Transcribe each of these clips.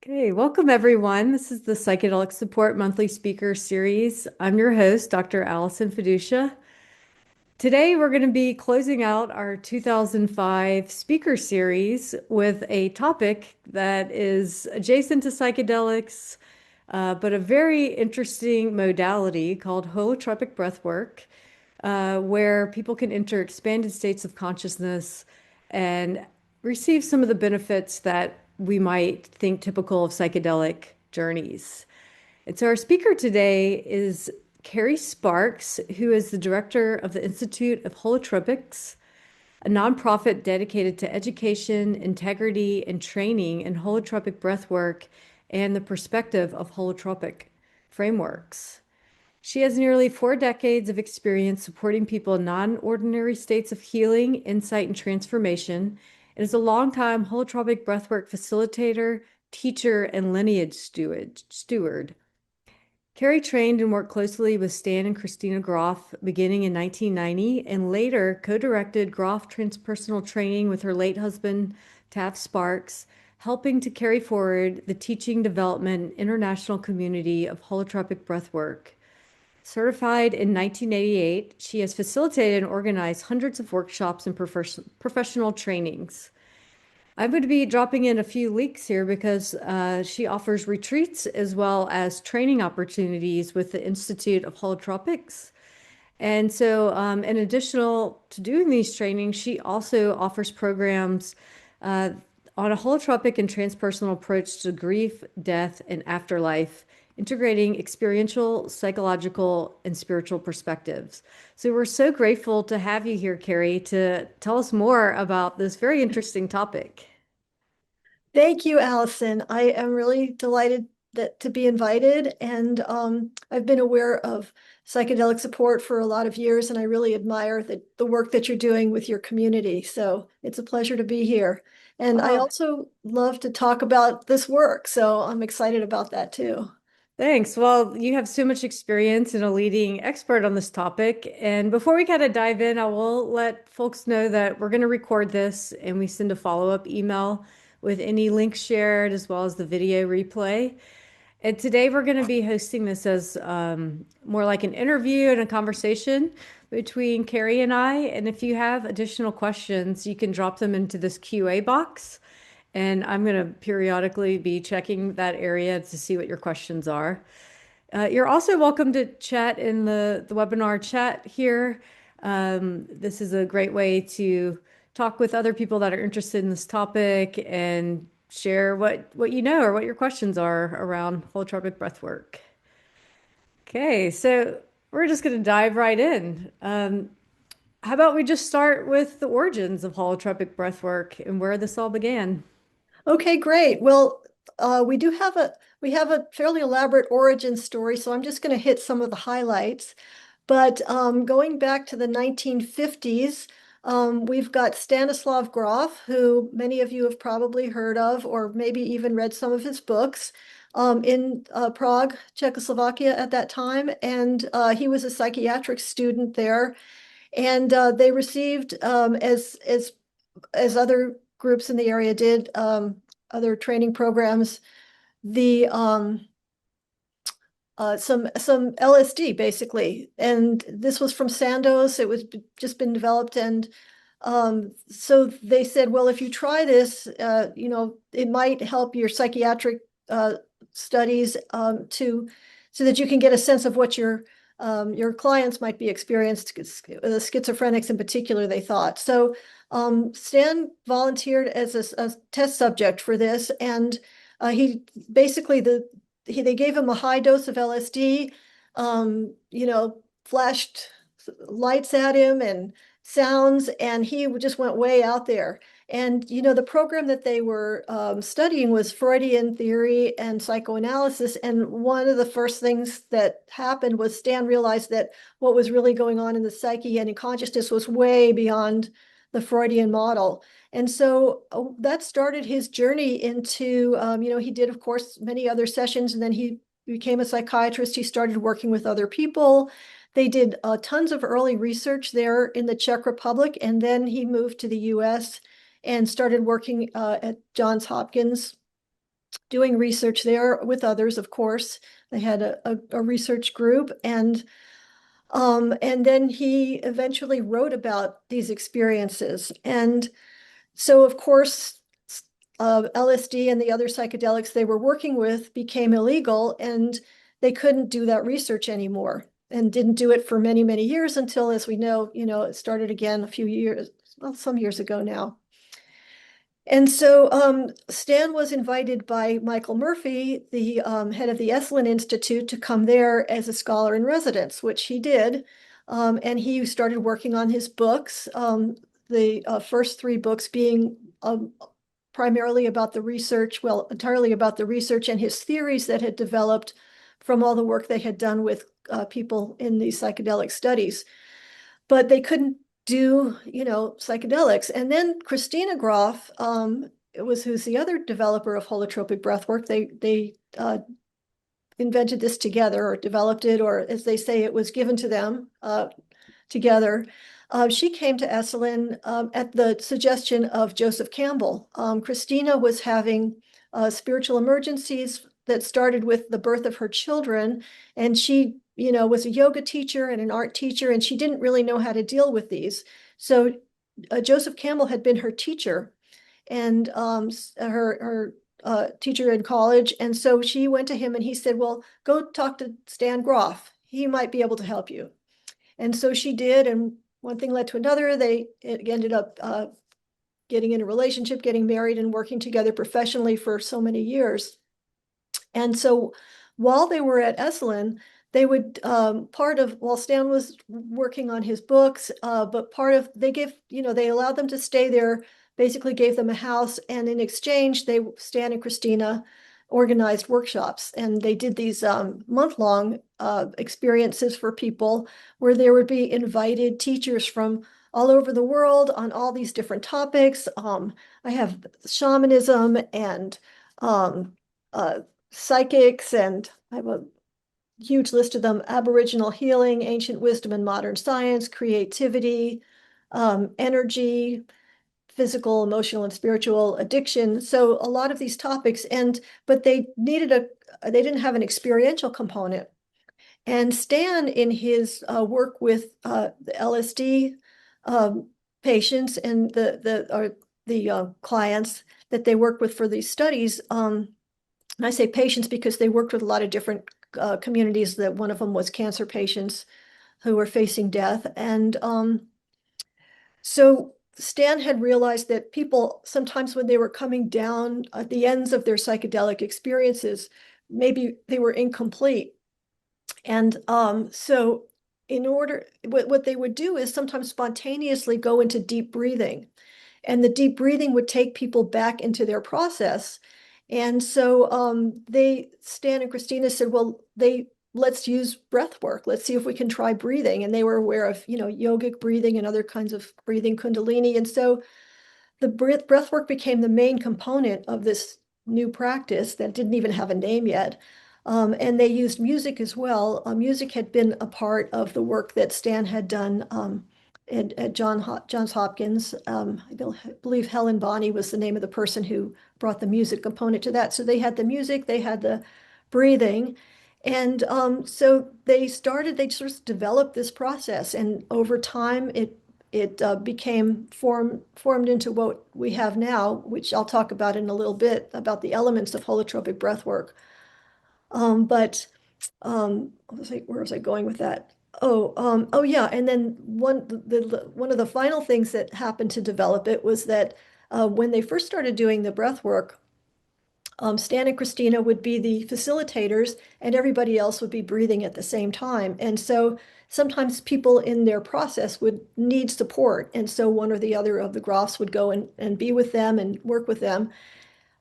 Okay, welcome everyone. This is the Psychedelic Support Monthly Speaker Series. I'm your host, Dr. Allison Fiducia. Today, we're going to be closing out our 2005 speaker series with a topic that is adjacent to psychedelics, but a very interesting modality called holotropic breathwork, where people can enter expanded states of consciousness and receive some of the benefits that we might think typical of psychedelic journeys. And so our speaker today is Cary Sparks, who is the director of the Institute of Holotropics, a nonprofit dedicated to education, integrity, and training in holotropic breathwork and the perspective of holotropic frameworks. She has nearly 4 decades of experience supporting people in non-ordinary states of healing, insight, and transformation, and is a longtime holotropic breathwork facilitator, teacher, and lineage steward. Cary trained and worked closely with Stan and Christina Grof beginning in 1990 and later co-directed Grof transpersonal training with her late husband, Tav Sparks, helping to carry forward the teaching, development, and international community of holotropic breathwork. Certified in 1988, she has facilitated and organized hundreds of workshops and professional trainings. I'm going to be dropping in a few links here because she offers retreats as well as training opportunities with the Institute of Holotropics. And so, in additional to doing these trainings, she also offers programs on a holotropic and transpersonal approach to grief, death, and afterlife, integrating experiential, psychological, and spiritual perspectives. So we're so grateful to have you here, Cary, to tell us more about this very interesting topic. Thank you, Allison. I am really delighted to be invited, and I've been aware of psychedelic support for a lot of years, and I really admire the work that you're doing with your community. So it's a pleasure to be here. And I Oh, also love to talk about this work, so I'm excited about that too. thanks. Well, you have so much experience and a leading expert on this topic. And before we kind of dive in, I will let folks know that we're going to record this and we send a follow-up email with any links shared as well as the video replay. And today we're going to be hosting this as more like an interview and a conversation between Cary and I. And if you have additional questions, you can drop them into this QA box. And I'm going to periodically be checking that area to see what your questions are. You're also welcome to chat in the webinar chat here. This is a great way to talk with other people that are interested in this topic and share what you know or what your questions are around holotropic breathwork. Okay, so we're just going to dive right in. How about we just start with the origins of holotropic breathwork and where this all began? Okay, great. Well, we have a fairly elaborate origin story, so I'm just going to hit some of the highlights. But going back to the 1950s, we've got Stanislav Grof, who many of you have probably heard of, or maybe even read some of his books, in Prague, Czechoslovakia at that time. And he was a psychiatric student there. And they received, as other groups in the area did, other training programs, the some LSD basically, and this was from Sandoz. It was just been developed, and so they said, well, if you try this, it might help your psychiatric studies to so that you can get a sense of what your clients might be experienced, the schizophrenics in particular, they thought. So Stan volunteered as a test subject for this, and he basically they gave him a high dose of LSD, flashed lights at him and sounds, and he just went way out there. And the program that they were studying was Freudian theory and psychoanalysis. And one of the first things that happened was Stan realized that what was really going on in the psyche and in consciousness was way beyond the Freudian model. And so that started his journey into, he did, of course, many other sessions, and then he became a psychiatrist. He started working with other people. They did tons of early research there in the Czech Republic, and then he moved to the US and started working at Johns Hopkins. doing research there with others, of course. They had a research group, and then he eventually wrote about these experiences. And so, of course, LSD and the other psychedelics they were working with became illegal, and they couldn't do that research anymore, and didn't do it for many, many years until, as we know, it started again a few years, well, some years ago now. And so Stan was invited by Michael Murphy, the head of the Esalen Institute, to come there as a scholar in residence, which he did. And he started working on his books, the first three books being primarily about the research, well, entirely about the research and his theories that had developed from all the work they had done with people in these psychedelic studies. But they couldn't do, psychedelics. And then Christina Grof, who's the other developer of holotropic breathwork. They invented this together, or developed it, or as they say, it was given to them together. She came to Esalen at the suggestion of Joseph Campbell. Christina was having spiritual emergencies that started with the birth of her children, and she was a yoga teacher and an art teacher, and she didn't really know how to deal with these. So Joseph Campbell had been her teacher, and her teacher in college. And so she went to him and he said, well, go talk to Stan Grof. He might be able to help you. And so she did, and one thing led to another. It ended up getting in a relationship, getting married, and working together professionally for so many years. And so while they were at Esalen, they would while Stan was working on his books, but they allowed them to stay there, basically gave them a house, and in exchange, Stan and Christina organized workshops, and they did these month-long experiences for people where there would be invited teachers from all over the world on all these different topics. I have shamanism and uh, psychics, and I have a huge list of them: Aboriginal healing, ancient wisdom and modern science, creativity, energy, physical, emotional, and spiritual addiction. So a lot of these topics, but they didn't have an experiential component. And Stan, in his work with the LSD um, patients and the clients that they work with for these studies, and I say patients because they worked with a lot of different communities. That one of them was cancer patients who were facing death. And so Stan had realized that people, sometimes when they were coming down at the ends of their psychedelic experiences, maybe they were incomplete. And so what they would do is sometimes spontaneously go into deep breathing. And the deep breathing would take people back into their process. And so Stan and Christina said, well, let's use breath work. Let's see if we can try breathing. And they were aware of, yogic breathing and other kinds of breathing, Kundalini. And so the breath work became the main component of this new practice that didn't even have a name yet. And they used music as well. Music had been a part of the work that Stan had done at Johns Hopkins. I believe Helen Bonney was the name of the person who brought the music component to that. So they had the music, they had the breathing. And so they sort of developed this process. And over time, it became formed into what we have now, which I'll talk about in a little bit, about the elements of holotropic breathwork. But where was I going with that? Oh yeah, and then one of the final things that happened to develop it was that when they first started doing the breath work, Stan and Christina would be the facilitators, and everybody else would be breathing at the same time. And so sometimes people in their process would need support, and so one or the other of the Grofs would go and be with them and work with them.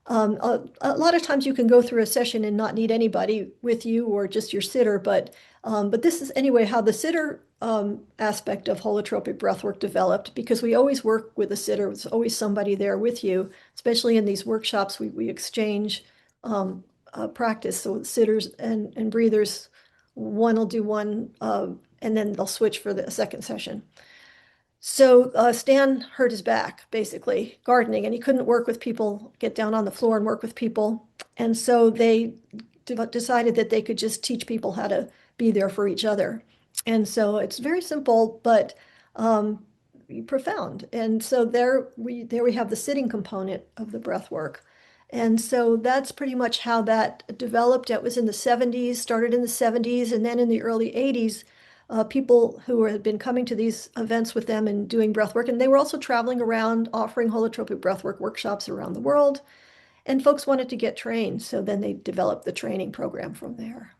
A lot of times you can go through a session and not need anybody with you, or just your sitter, but this is anyway how the sitter aspect of holotropic breathwork developed, because we always work with a sitter. There's always somebody there with you, especially in these workshops. We exchange practice. So sitters and breathers, one will do one, and then they'll switch for the second session. So Stan hurt his back, basically, gardening, and he couldn't work with people, get down on the floor and work with people. And so they decided that they could just teach people how to be there for each other. And so it's very simple, but um, profound. And so there we have the sitting component of the breath work. And so that's pretty much how that developed. It was in the 70s, started in the 70s, and then in the early 80s, people who had been coming to these events with them and doing breath work, and they were also traveling around offering holotropic breathwork workshops around the world. And folks wanted to get trained, so then they developed the training program from there.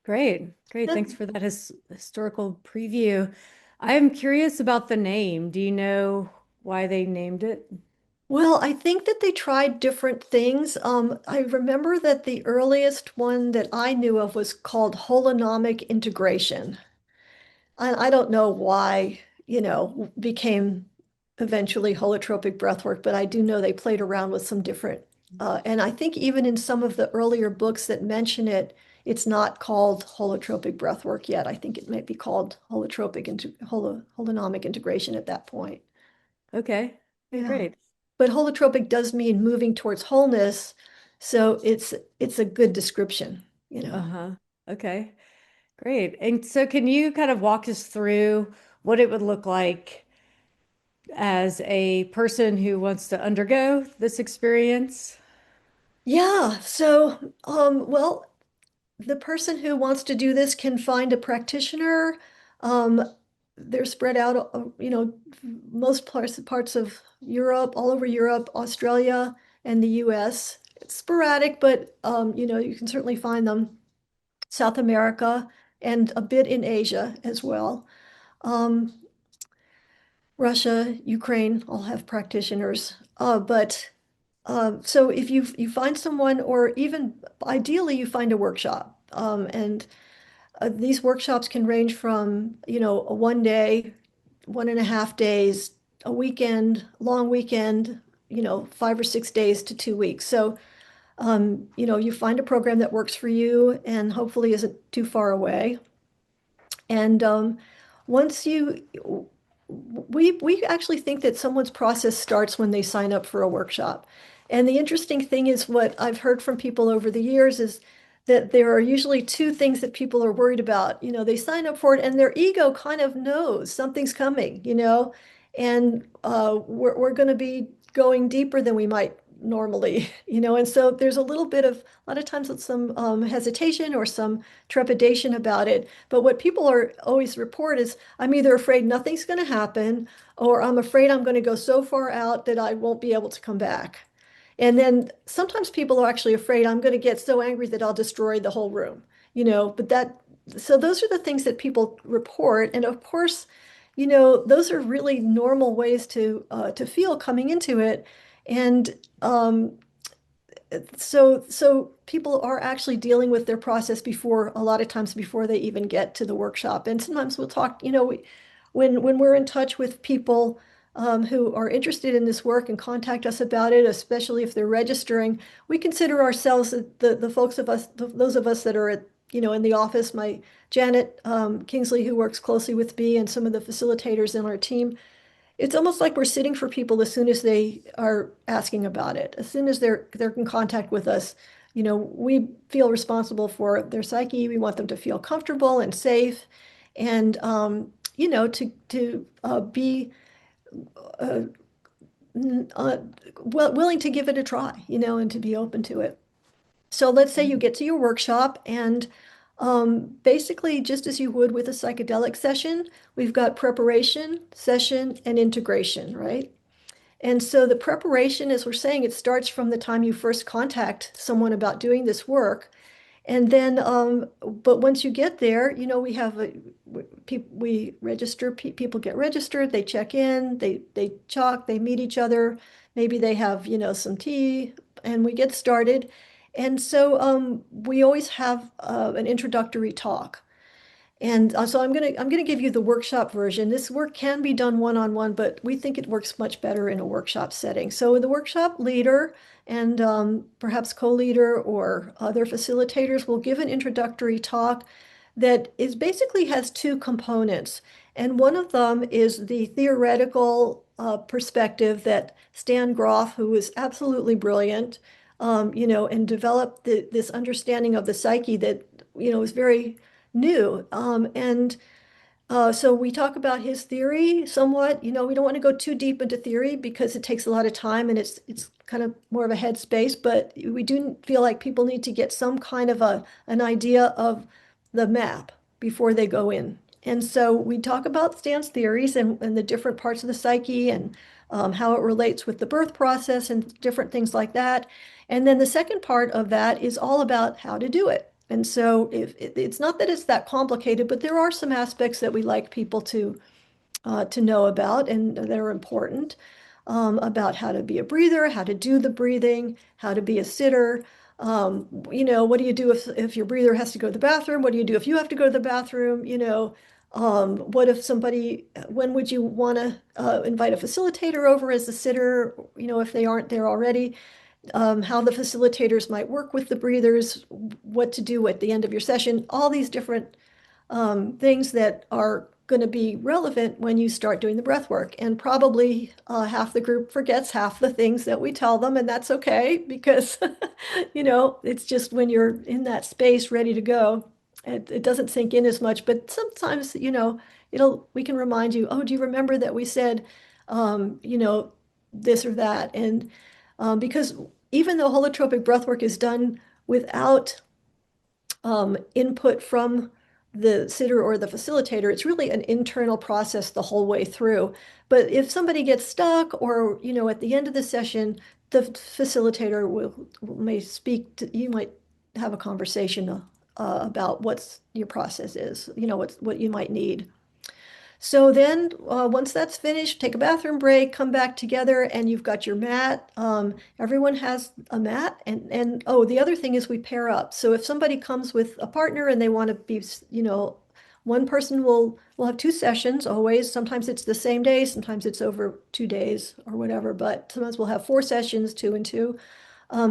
Great, great. That- Thanks for that historical preview. I'm curious about the name. Do you know why they named it? Well, I think that they tried different things. I remember that the earliest one that I knew of was called holonomic integration. I don't know why, became eventually holotropic breathwork, but I do know they played around with some different, and I think even in some of the earlier books that mention it, it's not called holotropic breathwork yet. I think it might be called holonomic integration at that point. Okay, okay, Yeah. great. But holotropic does mean moving towards wholeness, so it's a good description. Uh-huh. Okay, great. And so can you kind of walk us through what it would look like as a person who wants to undergo this experience? Yeah, so well, the person who wants to do this can find a practitioner. Um, they're spread out, most parts of Europe, all over Europe, Australia, and the US. It's sporadic, but you can certainly find them. South America and a bit in Asia as well. Um, Russia, Ukraine all have practitioners. But so if you find someone, or even ideally you find a workshop, and these workshops can range from a 1 day, 1.5 days, a weekend, long weekend, 5 or 6 days to 2 weeks. So you find a program that works for you and hopefully isn't too far away. And once you, we actually think that someone's process starts when they sign up for a workshop. And the interesting thing is what I've heard from people over the years is that there are usually two things that people are worried about. They sign up for it and their ego kind of knows something's coming, and we're going to be going deeper than we might normally. And so there's a lot of times with some hesitation or some trepidation about it. But what people are always report is, I'm either afraid nothing's going to happen, or I'm afraid I'm going to go so far out that I won't be able to come back. And then sometimes people are actually afraid I'm going to get so angry that I'll destroy the whole room. So those are the things that people report. And of course, those are really normal ways to feel coming into it. And so people are actually dealing with their process before, a lot of times before they even get to the workshop. And sometimes we'll talk, when we're in touch with people who are interested in this work and contact us about it, especially if they're registering, we consider ourselves the folks of us, those of us that are in the office, my Janet Kingsley, who works closely with me, and some of the facilitators in our team. It's almost like we're sitting for people as soon as they are asking about it. As soon as they're in contact with us, we feel responsible for their psyche. We want them to feel comfortable and safe, and to be uh, willing to give it a try, and to be open to it. So let's say you get to your workshop, and basically, just as you would with a psychedelic session, we've got preparation, session, and integration, right? And so the preparation, as we're saying, it starts from the time you first contact someone about doing this work. And then, but once you get there, we have we register, people get registered, they check in, they talk, they meet each other, maybe they have, some tea, and we get started. And so we always have an introductory talk. And so I'm gonna give you the workshop version. This work can be done one-on-one, but we think it works much better in a workshop setting. So the workshop leader and perhaps co-leader or other facilitators will give an introductory talk that is basically has two components. And one of them is the theoretical perspective that Stan Grof, who was absolutely brilliant, and developed this understanding of the psyche that, is very new. So we talk about his theory somewhat. We don't want to go too deep into theory because it takes a lot of time and it's kind of more of a headspace, but we do feel like people need to get some kind of an idea of the map before they go in. And so we talk about Stan's theories and the different parts of the psyche and how it relates with the birth process and different things like that. And then the second part of that is all about how to do it. And so it's not that it's that complicated, but there are some aspects that we like people to know about and that are important about how to be a breather, how to do the breathing, how to be a sitter. What do you do if your breather has to go to the bathroom? What do you do if you have to go to the bathroom? What if when would you want to invite a facilitator over as a sitter, if they aren't there already? How the facilitators might work with the breathers, what to do at the end of your session, all these different things that are going to be relevant when you start doing the breath work. And probably half the group forgets half the things that we tell them, and that's okay because, it's just when you're in that space ready to go, it doesn't sink in as much. But sometimes, we can remind you, oh, do you remember that we said, this or that? And because even though holotropic breathwork is done without input from the sitter or the facilitator, it's really an internal process the whole way through. But if somebody gets stuck or, at the end of the session, the facilitator may speak to, you might have a conversation about what's your process is, what you might need. So then, once that's finished, take a bathroom break, come back together, and you've got your mat. Everyone has a mat, and oh, the other thing is we pair up. So if somebody comes with a partner and they want to be, one person will have two sessions always. Sometimes it's the same day, sometimes it's over 2 days or whatever, but sometimes we'll have 4 sessions, 2 and 2.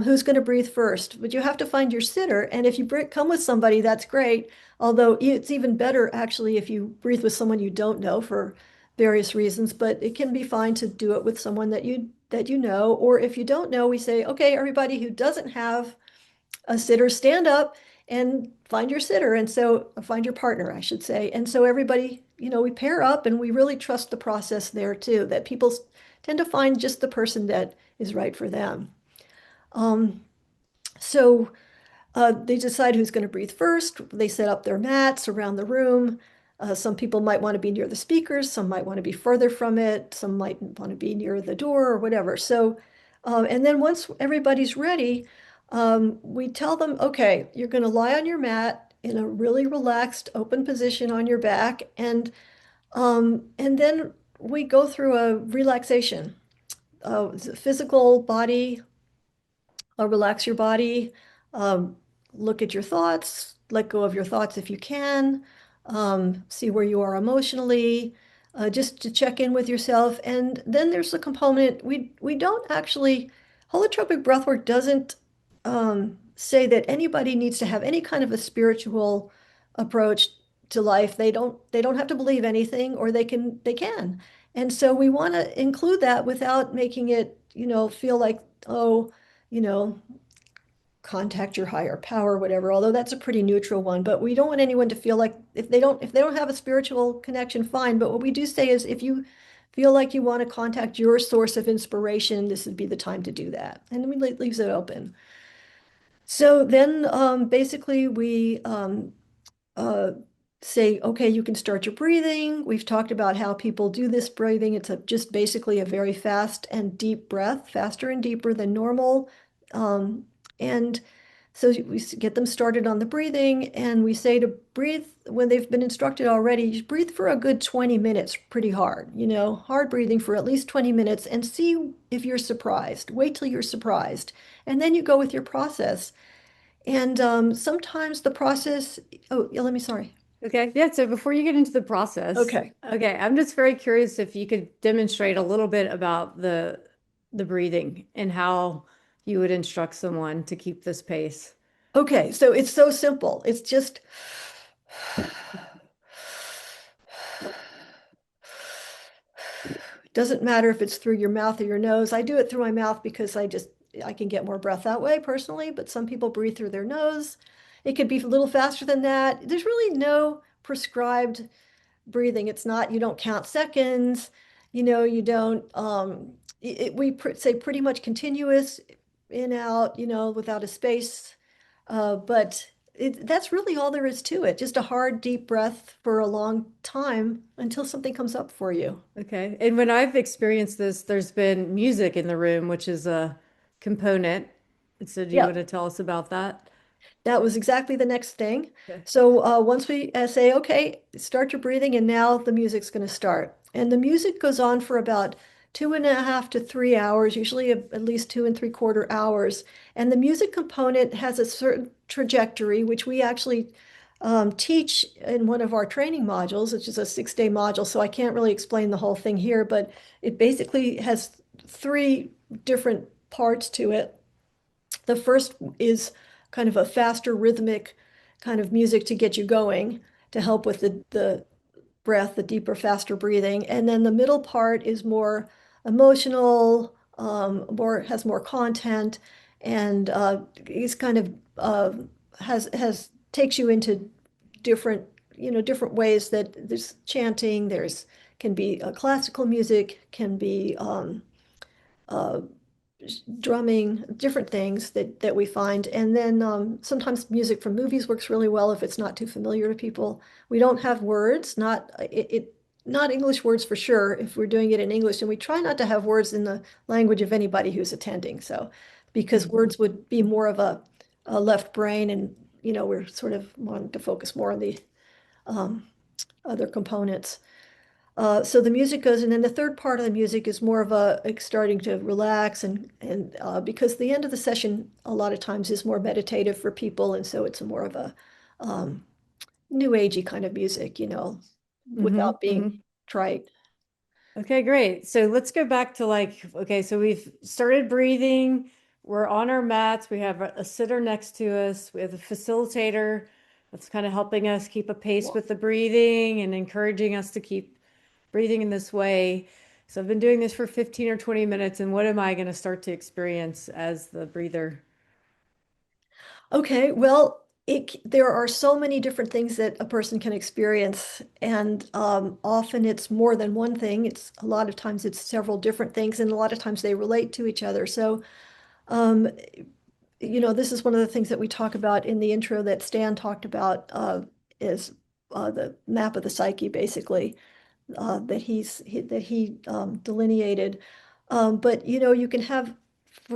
Who's going to breathe first? But you have to find your sitter. And if you come with somebody, that's great. Although it's even better actually if you breathe with someone you don't know for various reasons. But it can be fine to do it with someone that you know. Or if you don't know, we say, okay, everybody who doesn't have a sitter, stand up and find your sitter. And so find your partner, I should say. And so everybody, we pair up and we really trust the process there too, that people tend to find just the person that is right for them. Um, so they decide who's going to breathe first. They set up their mats around the room. Some people might want to be near the speakers. Some might want to be further from it. Some might want to be near the door or whatever. So, and then once everybody's ready, we tell them, okay, you're going to lie on your mat in a really relaxed, open position on your back. And then we go through a relaxation, physical body, relax your body, um, look at your thoughts, let go of your thoughts if you can, see where you are emotionally, just to check in with yourself. And then there's the component we don't actually, holotropic breathwork doesn't say that anybody needs to have any kind of a spiritual approach to life. They don't have to believe anything, or they can. And so we want to include that without making it, feel like, oh, you know, contact your higher power, whatever, although that's a pretty neutral one. But we don't want anyone to feel like if they don't have a spiritual connection, fine. But what we do say is if you feel like you want to contact your source of inspiration, this would be the time to do that. And we leaves it open. So then basically we uh, say, okay, you can start your breathing. We've talked about how people do this breathing. It's just basically a very fast and deep breath, faster and deeper than normal. And so we get them started on the breathing, and we say to breathe when they've been instructed already, just breathe for a good 20 minutes, pretty hard, hard breathing for at least 20 minutes and see if you're surprised. Wait till you're surprised. And then you go with your process. And sometimes the process, oh, yeah, sorry. Okay, yeah, so before you get into the process, Okay. okay, I'm just very curious if you could demonstrate a little bit about the breathing and how you would instruct someone to keep this pace. Okay, so it's so simple. It's just Doesn't matter if it's through your mouth or your nose. I do it through my mouth because I can get more breath that way personally, but some people breathe through their nose. It could be a little faster than that. There's really no prescribed breathing. It's not, you don't count seconds, you don't, say pretty much continuous in, out, without a space. But that's really all there is to it. Just a hard, deep breath for a long time until something comes up for you. Okay. And when I've experienced this, there's been music in the room, which is a component. And so do you Yeah. want to tell us about that? That was exactly the next thing. Okay. So once we say, okay, start your breathing, and now the music's going to start. And the music goes on for about 2.5 to 3 hours, usually at least 2 3/4 hours. And the music component has a certain trajectory, which we actually teach in one of our training modules, which is a 6-day module. So I can't really explain the whole thing here, but it basically has three different parts to it. The first is kind of a faster rhythmic kind of music to get you going, to help with the breath, the deeper, faster breathing. And then the middle part is more emotional, has more content, and is kind of has takes you into different, different ways. That there's chanting, there's can be classical music, can be uh, drumming, different things that we find. And then sometimes music from movies works really well if it's not too familiar to people. We don't have words, not English words for sure if we're doing it in English, and we try not to have words in the language of anybody who's attending. So because Mhm. words would be more of a left brain, and we're sort of wanting to focus more on the um, other components. So the music goes, and then the third part of the music is more of a like starting to relax, and because the end of the session a lot of times is more meditative for people, and so it's more of a um, new agey kind of music, Hmm. without being trite. Okay, great. So let's go back to like, okay, so we've started breathing. We're on our mats. We have a sitter next to us. We have a facilitator that's kind of helping us keep a pace with the breathing and encouraging us to keep breathing in this way. So I've been doing this for 15 or 20 minutes, and what am I going to start to experience as the breather? Okay, well, there are so many different things that a person can experience, and often it's more than one thing. It's a lot of times it's several different things, and a lot of times they relate to each other. So um, this is one of the things that we talk about in the intro that Stan talked about, is the map of the psyche, basically, that he delineated. But you can have,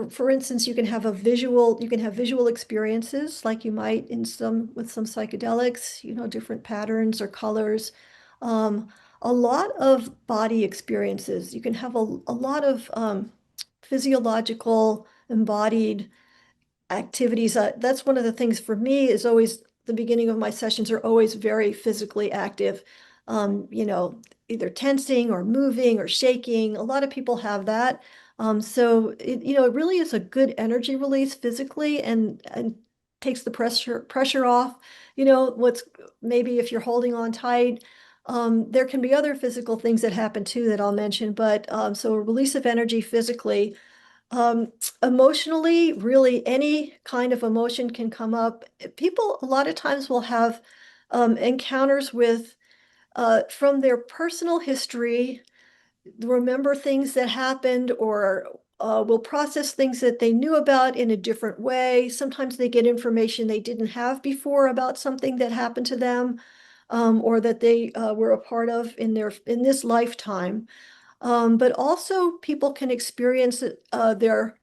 for instance, you can have visual experiences like you might in some with some psychedelics, different patterns or colors. Um, a lot of body experiences. You can have a lot of physiological embodied activities. That's one of the things for me is always the beginning of my sessions are always very physically active. Either tensing or moving or shaking. A lot of people have that. So it really is a good energy release physically, and takes the pressure off. What's maybe if you're holding on tight. There can be other physical things that happen too that I'll mention, but so a release of energy physically. Um, Emotionally, really any kind of emotion can come up. People a lot of times will have encounters with from their personal history, remember things that happened, or will process things that they knew about in a different way. Sometimes they get information they didn't have before about something that happened to them, or that they were a part of in this lifetime. But also people can experience their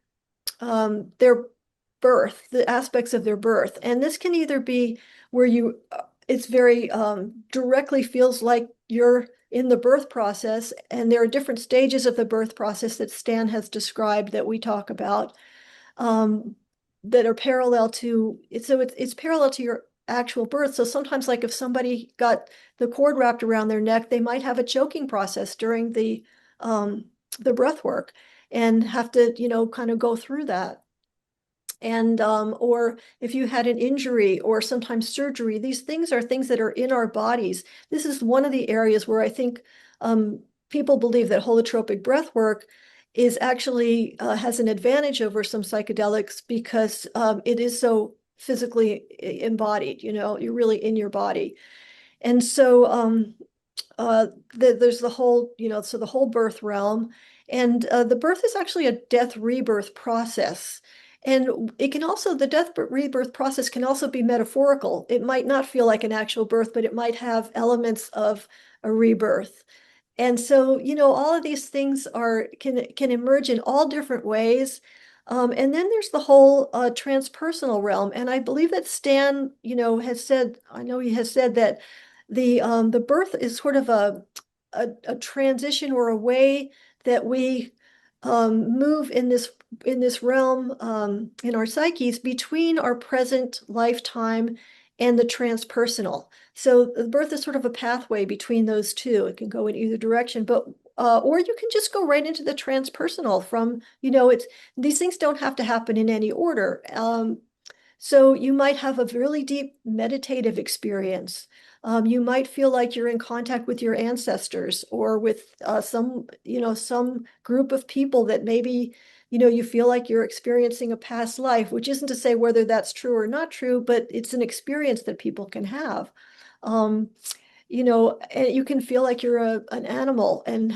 birth, the aspects of their birth. And this can either be where it's very directly feels like you're in the birth process, and there are different stages of the birth process that Stan has described that we talk about, um, that are parallel to it. So it's parallel to your actual birth. So sometimes, like if somebody got the cord wrapped around their neck, they might have a choking process during the breath work and have to, kind of go through that. And or if you had an injury or sometimes surgery, these things are things that are in our bodies. This is one of the areas where I think people believe that holotropic breath work is actually has an advantage over some psychedelics because it is so physically embodied, you're really in your body. And so there's the whole, so the whole birth realm. And the birth is actually a death rebirth process. And it can also, the death rebirth process can also be metaphorical. It might not feel like an actual birth, but it might have elements of a rebirth. And so, all of these things can emerge in all different ways. And then there's the whole transpersonal realm. And I believe that Stan, has said, I know he has said that the birth is sort of a transition or a way that we move in this realm in our psyches between our present lifetime and the transpersonal. So the birth is sort of a pathway between those two. It can go in either direction, but or you can just go right into the transpersonal from, it's these things don't have to happen in any order. So you might have a really deep meditative experience. You might feel like you're in contact with your ancestors or with some group of people that maybe, you feel like you're experiencing a past life, which isn't to say whether that's true or not true, but it's an experience that people can have. Um, and you can feel like you're an animal and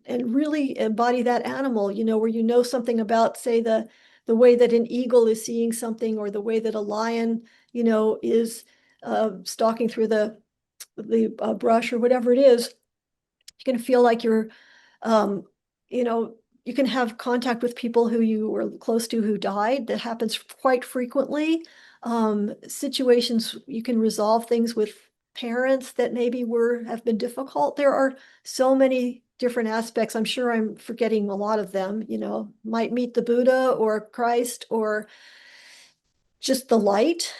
and really embody that animal, where something about, say, the way that an eagle is seeing something or the way that a lion, is stalking through the brush or whatever it is. You can feel like um, you know, you can have contact with people who you were close to who died. That happens quite frequently. Situations you can resolve things with parents that maybe have been difficult. There are so many different aspects. I'm sure I'm forgetting a lot of them, might meet the Buddha or Christ or just the light,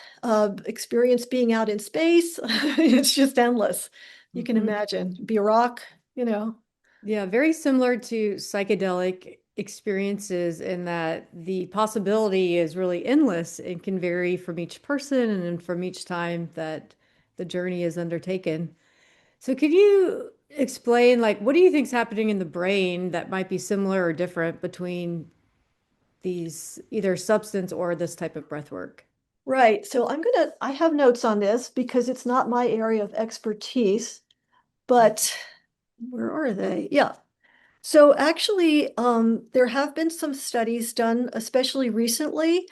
experience being out in space. It's just endless. You can Mhm. imagine. Be a rock. Yeah, very similar to psychedelic experiences in that the possibility is really endless and can vary from each person and from each time that the journey is undertaken. So could you explain, like, what do you think is happening in the brain that might be similar or different between these either substance or this type of breath work? Right. So I have notes on this because it's not my area of expertise, but where are they? Yeah. So actually, there have been some studies done, especially recently,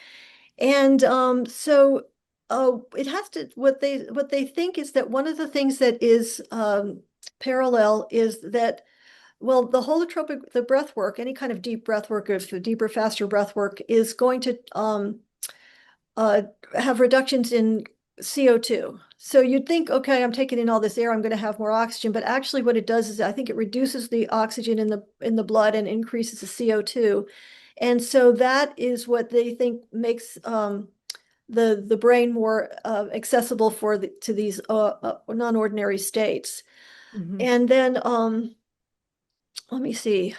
and it has to what they think is that one of the things that is parallel is that, well, the breath work, any kind of deep breath work, or deeper, faster breath work, is going to uh, have reductions in CO2. So you'd think, okay, I'm taking in all this air, I'm going to have more oxygen, but actually what it does is I think it reduces the oxygen in the blood and increases the CO2. And so that is what they think makes the brain more accessible to these non-ordinary states. Hmm. And then let me see.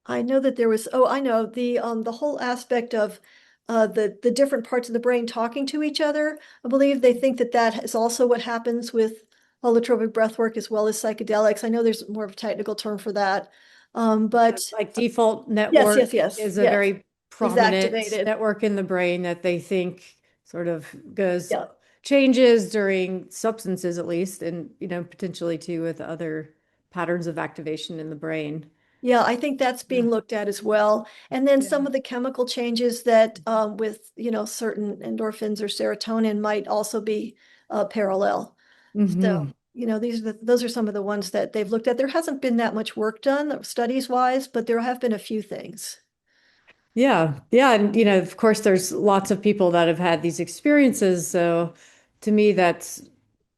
I know that there was, oh, I know the whole aspect of the different parts of the brain talking to each other. I believe they think that that is also what happens with holotropic breath work as well as psychedelics. I know there's more of a technical term for that. But Like default yes, yes, network yes, is a yes, very is prominent activated. network in the brain that they think sort of goes Yeah. changes during substances at least, and potentially too with other patterns of activation in the brain. Yeah, I think that's Yeah. being looked at as well. And then Yeah. some of the chemical changes that with, certain endorphins or serotonin might also be parallel. So, Hmm. those are some of the ones that they've looked at. There hasn't been that much work done studies wise, but there have been a few things. Yeah. Yeah. And, of course, there's lots of people that have had these experiences. So to me, that's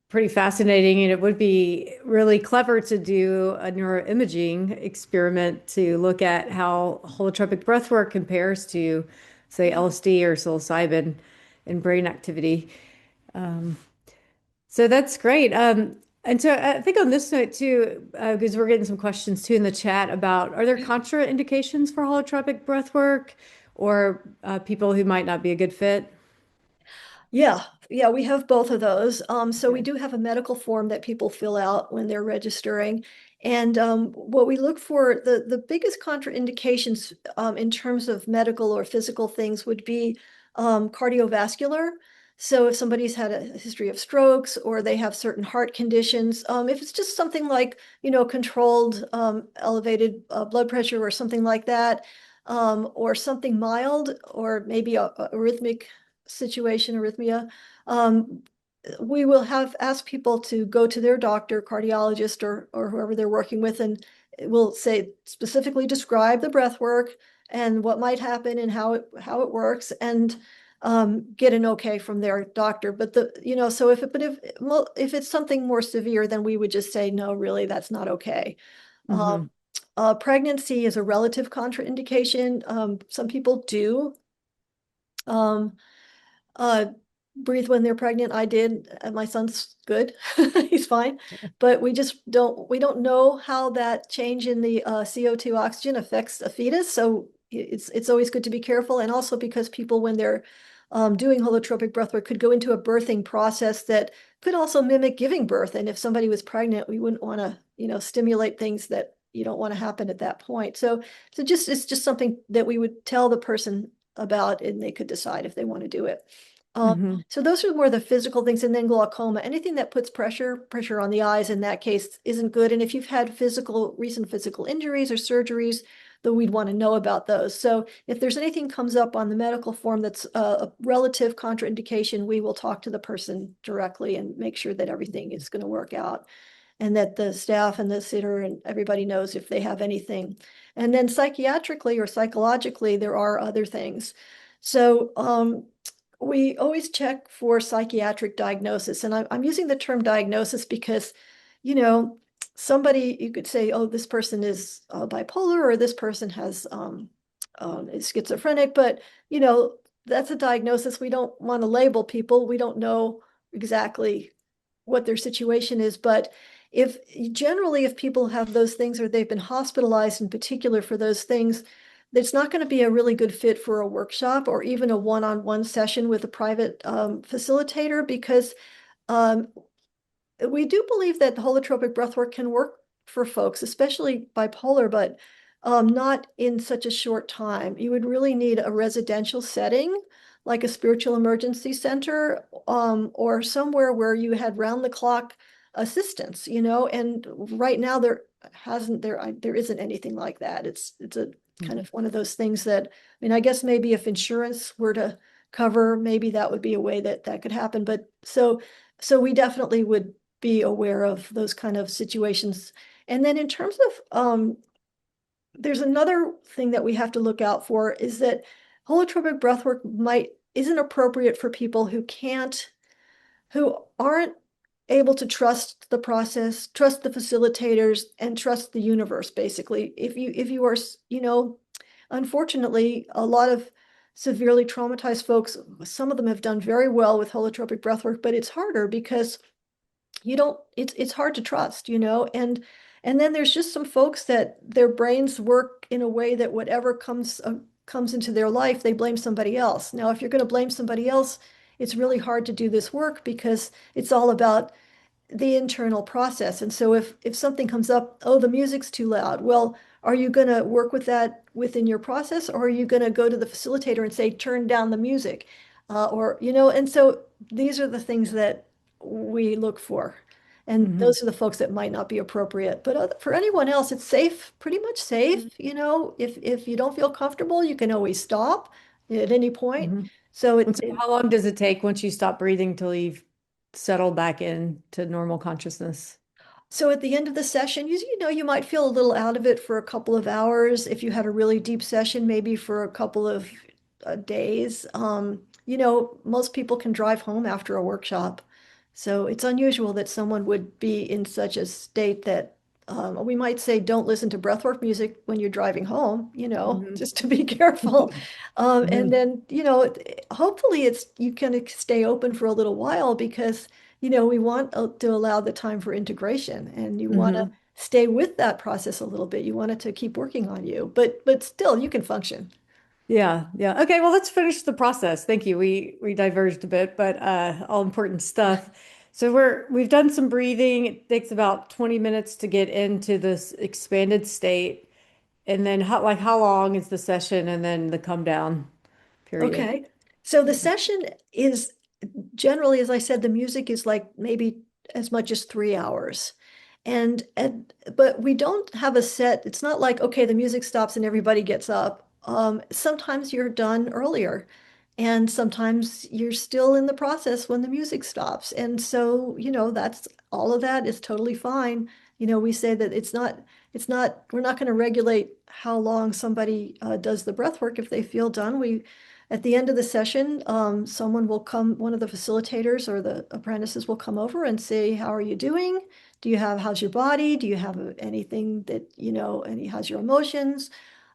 pretty fascinating. And it would be really clever to do a neuroimaging experiment to look at how holotropic breath work compares to, say, LSD or psilocybin in brain activity. Um, so that's great. And so I think on this note too, because we're getting some questions too in the chat about are there contraindications for holotropic breath work or people who might not be a good fit? Yeah, yeah, we have both of those. So we Okay. do have a medical form that people fill out when they're registering. And what we look for, the biggest contraindications in terms of medical or physical things would be cardiovascular. So if somebody's had a history of strokes or they have certain heart conditions, if it's just something like, controlled elevated blood pressure or something like that, or something mild, or maybe a arrhythmic situation, arrhythmia, um, we will have ask people to go to their doctor, cardiologist, or whoever they're working with, and we'll say specifically describe the breath work and what might happen and how it works, and get an okay from their doctor. But so if it's something more severe, then we would just say no, really, that's not okay. Mm-hmm. Pregnancy is a relative contraindication. Some people do. Um, uh, breathe when they're pregnant. I did. My son's good. He's fine. But we don't know how that change in the CO2 oxygen affects a fetus. So it's always good to be careful. And also because people, when they're doing holotropic breathwork, could go into a birthing process that could also mimic giving birth. And if somebody was pregnant, we wouldn't want to, stimulate things that you don't want to happen at that point. So it's just something that we would tell the person about, and they could decide if they want to do it. Mm-hmm. So those are more the physical things, and then glaucoma. Anything that puts pressure on the eyes in that case isn't good. And if you've had recent physical injuries or surgeries, then we'd want to know about those. So if there's anything comes up on the medical form that's a relative contraindication, we will talk to the person directly and make sure that everything is going to work out, and that the staff and the sitter and everybody knows if they have anything. And then psychiatrically or psychologically, there are other things. So we always check for psychiatric diagnosis. And I'm using the term diagnosis because, you know, you could say, oh, this person is bipolar, or this person is schizophrenic, but, that's a diagnosis. We don't want to label people. We don't know exactly what their situation is. But if generally, if people have those things or they've been hospitalized in particular for those things, it's not going to be a really good fit for a workshop or even a one-on-one session with a private facilitator, because um, we do believe that the holotropic breathwork can work for folks, especially bipolar, but not in such a short time. You would really need a residential setting, like a spiritual emergency center, or somewhere where you had round-the-clock assistance, and right now there isn't anything like that. It's a kind of one of those things that, I mean, I guess maybe if insurance were to cover, maybe that would be a way that could happen. But so we definitely would be aware of those kind of situations. And then in terms of there's another thing that we have to look out for, is that holotropic breathwork isn't appropriate for people who aren't able to trust the process, trust the facilitators, and trust the universe, basically. If you are, unfortunately, a lot of severely traumatized folks, some of them have done very well with holotropic breathwork, but it's harder because it's hard to trust, and then there's just some folks that their brains work in a way that whatever comes into their life, they blame somebody else. Now, if you're going to blame somebody else, it's really hard to do this work because it's all about the internal process. And so if something comes up, oh, the music's too loud. Well, are you going to work with that within your process, or are you going to go to the facilitator and say, turn down the music? And so these are the things that we look for. And Mm-hmm. those are the folks that might not be appropriate. But for anyone else, it's safe, pretty much safe. If you don't feel comfortable, you can always stop at any point. Mm-hmm. So And so how long does it take once you stop breathing till you've settled back into normal consciousness? So at the end of the session, you might feel a little out of it for a couple of hours. If you had a really deep session, maybe for a couple of days. Most people can drive home after a workshop. So it's unusual that someone would be in such a state that we might say, don't listen to breathwork music when you're driving home, Mm-hmm. just to be careful. And Mm-hmm. then, hopefully you can stay open for a little while, because we want to allow the time for integration, and you want to Mm-hmm. stay with that process a little bit. You want it to keep working on you, but still you can function. Yeah, yeah. Okay, well, let's finish the process. Thank you. We diverged a bit, but all important stuff. So we've done some breathing. It takes about 20 minutes to get into this expanded state. And then how long is the session and then the come down period? Okay. So the session is generally, as I said, the music is like maybe as much as 3 hours. But we don't have a set, it's not like, okay, the music stops and everybody gets up. Sometimes you're done earlier, and sometimes you're still in the process when the music stops. And so, that's all of that is totally fine. We say that we're not going to regulate how long somebody does the breath work if they feel done. At the end of the session, someone will come, one of the facilitators or the apprentices will come over and say, how are you doing? How's your body? Do you have anything that, how's your emotions?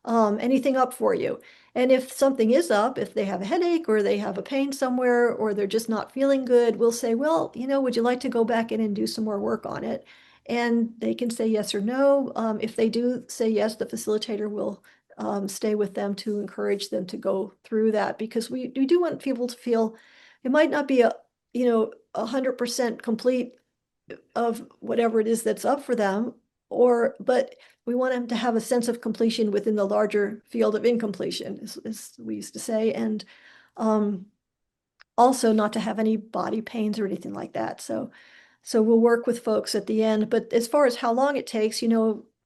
Anything up for you? And if something is up, if they have a headache or they have a pain somewhere or they're just not feeling good, we'll say, well, would you like to go back in and do some more work on it? And they can say yes or no. If they do say yes, the facilitator will stay with them to encourage them to go through that, because we do want people to feel it might not be 100% complete of whatever it is that's up for them, but we want them to have a sense of completion within the larger field of incompletion, as we used to say, and um, also not to have any body pains or anything like that. So we'll work with folks at the end. But as far as how long it takes,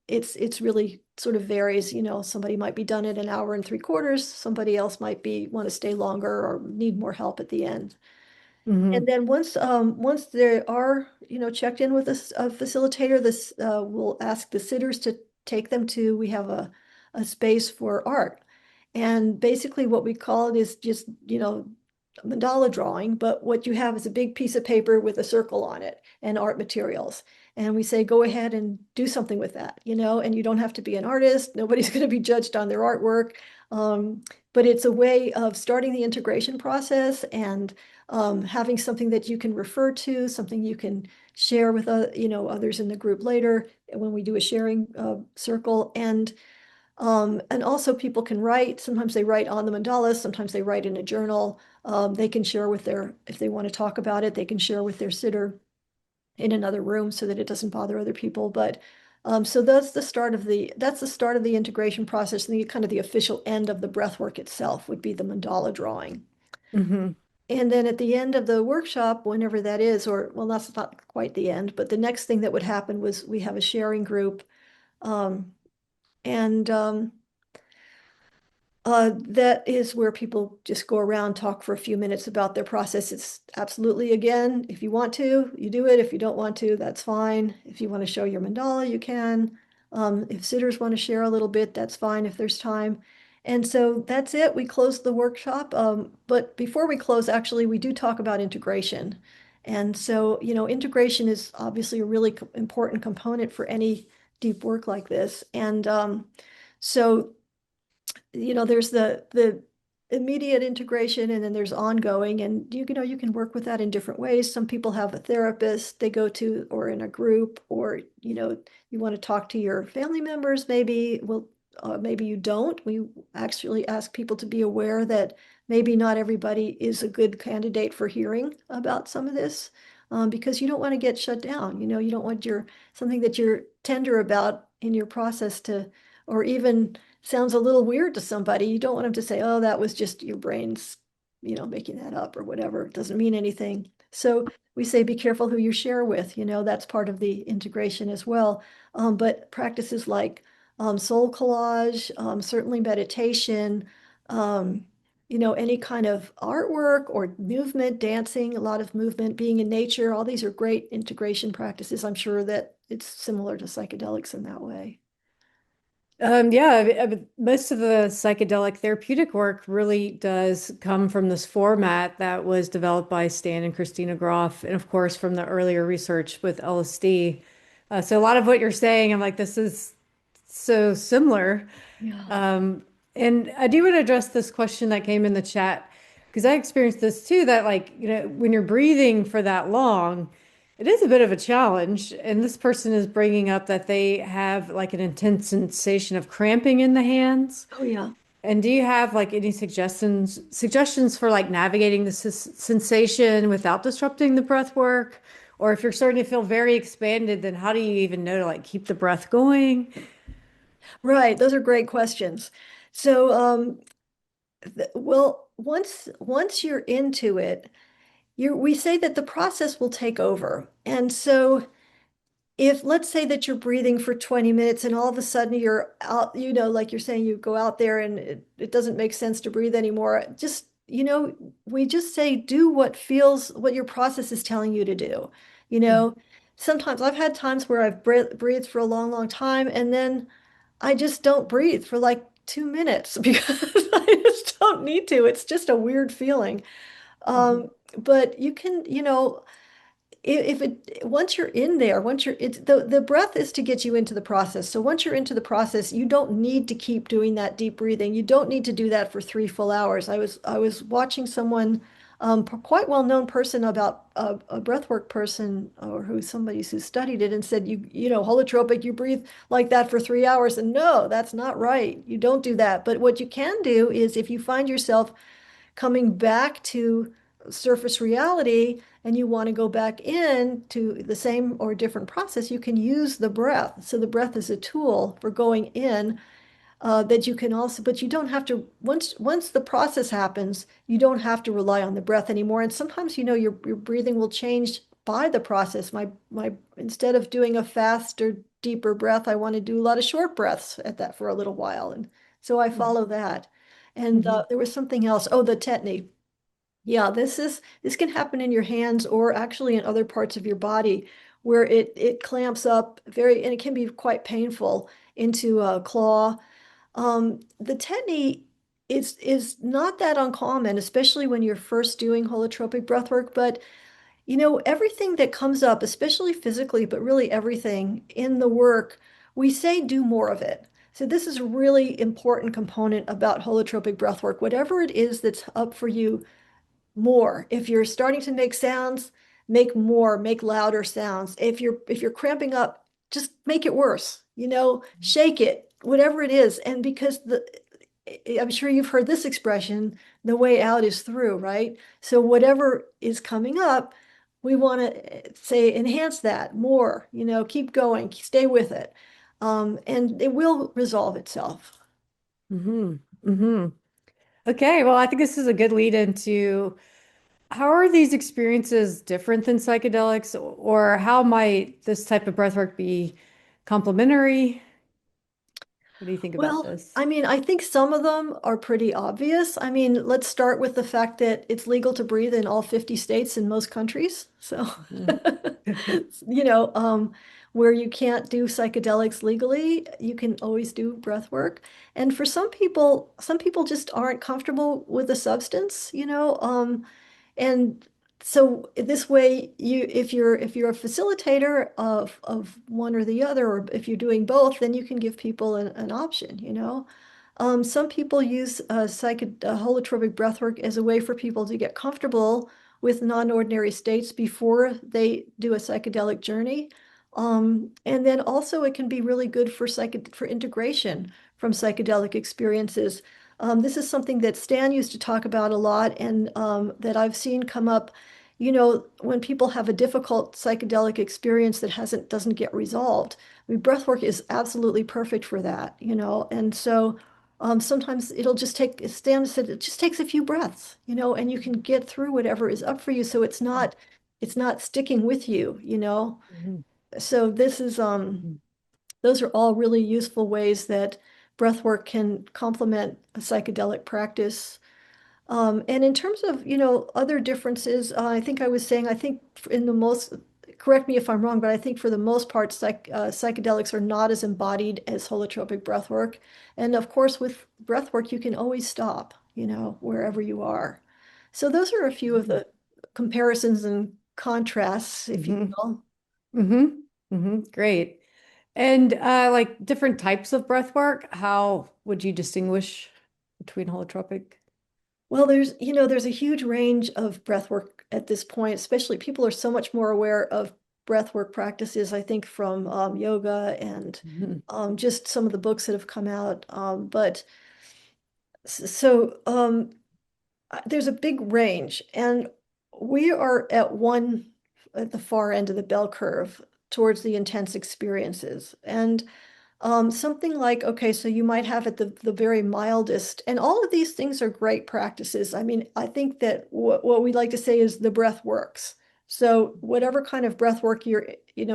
it's really sort of varies. Somebody might be done in an hour and 3/4. Somebody else might want to stay longer or need more help at the end. And Hmm. then once they are, checked in with a facilitator, this will ask the sitters to take them to, we have a space for art. And basically what we call it is just, mandala drawing, but what you have is a big piece of paper with a circle on it and art materials. And we say, go ahead and do something with that, and you don't have to be an artist. Nobody's going to be judged on their artwork. But it's a way of starting the integration process and having something that you can refer to, something you can share with others in the group later when we do a sharing circle. And also people can write. Sometimes they write on the mandalas, sometimes they write in a journal. They can share if they want to talk about it, they can share with their sitter in another room so that it doesn't bother other people. But so that's the start of the integration process, and the kind of the official end of the breath work itself would be the mandala drawing. Hmm. And then at the end of the workshop, whenever that is, or well, that's not quite the end, but the next thing that would happen was we have a sharing group. Um, and That is where people just go around, talk for a few minutes about their process. It's absolutely, again, if you want to, you do it. If you don't want to, that's fine. If you want to show your mandala, you can. If sitters want to share a little bit, that's fine if there's time. And so that's it. We close the workshop. But before we close, actually, we do talk about integration. And so, integration is obviously a really important component for any deep work like this. And so there's the immediate integration, and then there's ongoing, and you can work with that in different ways. Some people have a therapist they go to, or in a group, or you want to talk to your family members, maybe. Well, maybe you don't. We actually ask people to be aware that maybe not everybody is a good candidate for hearing about some of this, because you don't want to get shut down. You don't want something that you're tender about in your process to, or even sounds a little weird to somebody. You don't want them to say, oh, that was just your brains, making that up or whatever. It doesn't mean anything. So we say, be careful who you share with. That's part of the integration as well. But practices like soul collage, certainly meditation, any kind of artwork or movement, dancing, a lot of movement, being in nature, all these are great integration practices. I'm sure that it's similar to psychedelics in that way. Yeah, most of the psychedelic therapeutic work really does come from this format that was developed by Stan and Christina Grof, and of course from the earlier research with LSD. So a lot of what you're saying, I'm like, this is so similar. Yeah. Um, and I do want to address this question that came in the chat because I experienced this too, that like, when you're breathing for that long, it is a bit of a challenge. And this person is bringing up that they have like an intense sensation of cramping in the hands. Oh, yeah. And do you have like any suggestions for like navigating this sensation without disrupting the breath work? Or if you're starting to feel very expanded, then how do you even know to like keep the breath going? Right, those are great questions. So, well, once you're into it, we say that the process will take over. And so if let's say that you're breathing for 20 minutes and all of a sudden you're out, like you're saying, you go out there and it doesn't make sense to breathe anymore, just, we just say do what your process is telling you to do. You know, sometimes I've had times where I've breathed for a long, long time and then I just don't breathe for like 2 minutes because I just don't need to. It's just a weird feeling. Mhm. But you can, if it once you're in there, once you're it's the breath is to get you into the process. So once you're into the process, you don't need to keep doing that deep breathing. You don't need to do that for 3 full hours. I was watching someone, quite well-known person about a breathwork person or who studied it and said holotropic, you breathe like that for 3 hours. And no, that's not right. You don't do that. But what you can do is if you find yourself coming back to surface reality and you want to go back in to the same or different process, you can use the breath. So the breath is a tool for going in, that you can also, but you don't have to, once the process happens, you don't have to rely on the breath anymore. And sometimes, your breathing will change by the process. Instead of doing a faster, deeper breath, I want to do a lot of short breaths at that for a little while. And so I follow that. And Mhm. there was something else. Oh, the tetany. Yeah, this can happen in your hands or actually in other parts of your body where it clamps up and it can be quite painful into a claw. The tetany is not that uncommon, especially when you're first doing holotropic breath work, but everything that comes up, especially physically, but really everything in the work, we say do more of it. So this is a really important component about holotropic breath work. Whatever it is that's up for you, more. If you're starting to make sounds, make more, make louder sounds. If you're cramping up, just make it worse. Shake it, whatever it is. And because I'm sure you've heard this expression, the way out is through, right? So whatever is coming up, we want to say enhance that more, keep going, stay with it. And it will resolve itself. Mhm. Mhm. Okay, well, I think this is a good lead into how are these experiences different than psychedelics, or how might this type of breathwork be complementary? What do you think about Well, this? I mean, I think some of them are pretty obvious. I mean, let's start with the fact that it's legal to breathe in all 50 states in most countries. So, Mhm. you know, um, where you can't do psychedelics legally, you can always do breath work. And for some people just aren't comfortable with the substance, and so this way, if you're a facilitator of one or the other, or if you're doing both, then you can give people an option. Some people use holotropic breathwork as a way for people to get comfortable with non-ordinary states before they do a psychedelic journey. And then also it can be really good for integration from psychedelic experiences. This is something that Stan used to talk about a lot and that I've seen come up, when people have a difficult psychedelic experience that doesn't get resolved. I mean, breath work is absolutely perfect for that. And so sometimes it'll just take, as Stan said, it just takes a few breaths, and you can get through whatever is up for you. So it's not sticking with you. Mhm. So those are all really useful ways that breath work can complement a psychedelic practice. And in terms of, other differences, I think I was saying, I think in the most, correct me if I'm wrong, but I think for the most part, psychedelics are not as embodied as holotropic breath work. And of course, with breath work, you can always stop, wherever you are. So those are a few of Mhm. the comparisons and contrasts, if you Mhm. will. Mhm. Mhm. Great. And like different types of breath work, how would you distinguish between holotropic? Well, there's a huge range of breath work at this point, especially people are so much more aware of breath work practices, I think, from yoga and Mhm. just some of the books that have come out. But so there's a big range, and we are at one. at the far end of the bell curve towards the intense experiences. And something like, okay, so you might have at the very mildest, and all of these things are great practices. I mean, I think that what we like to say is the breath works. So whatever kind of breath work you're,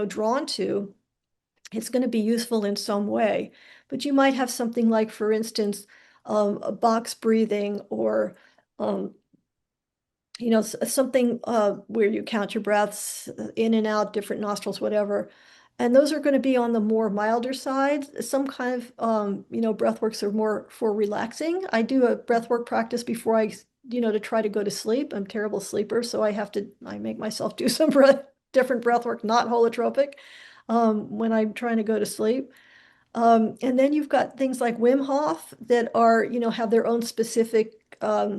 drawn to, it's going to be useful in some way. But you might have something like, for instance, a box breathing or um, something where you count your breaths in and out, different nostrils, whatever. And those are going to be on the more milder side. Some kind of, breath works are more for relaxing. I do a breath work practice before to try to go to sleep. I'm a terrible sleeper, so I make myself do some different breath work, not holotropic, when I'm trying to go to sleep. And then you've got things like Wim Hof that are, have their own specific uh,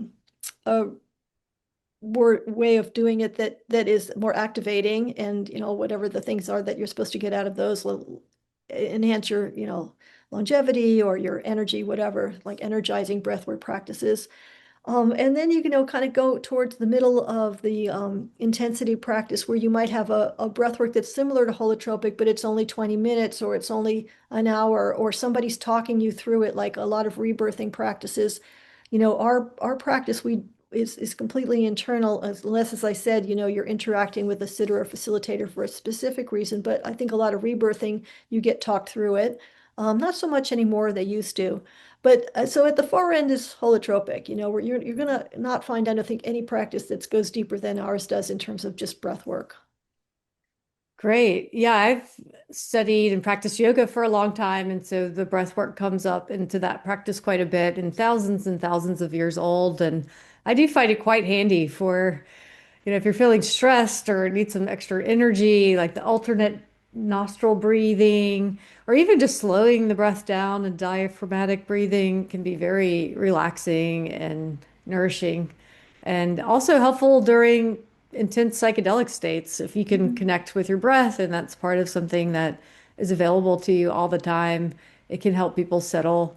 way of doing it that is more activating, and whatever the things are that you're supposed to get out of those will enhance your longevity or your energy, whatever, like energizing breathwork practices. And then you kind of go towards the middle of the intensity practice where you might have a breathwork that's similar to holotropic, but it's only 20 minutes or it's only an hour, or somebody's talking you through it, like a lot of rebirthing practices. Our practice is completely internal, unless, as I said, you're interacting with a sitter or facilitator for a specific reason. But I think a lot of rebirthing, you get talked through it. Not so much anymore, they used to. But so at the far end is holotropic, where you're gonna not find, I don't think, any practice that goes deeper than ours does in terms of just breath work. Great. Yeah, I've studied and practiced yoga for a long time, and so the breath work comes up into that practice quite a bit and thousands of years old. And I do find it quite handy for, if you're feeling stressed or need some extra energy, like the alternate nostril breathing, or even just slowing the breath down and diaphragmatic breathing can be very relaxing and nourishing, and also helpful during intense psychedelic states. If you can Mhm. connect with your breath and that's part of something that is available to you all the time, it can help people settle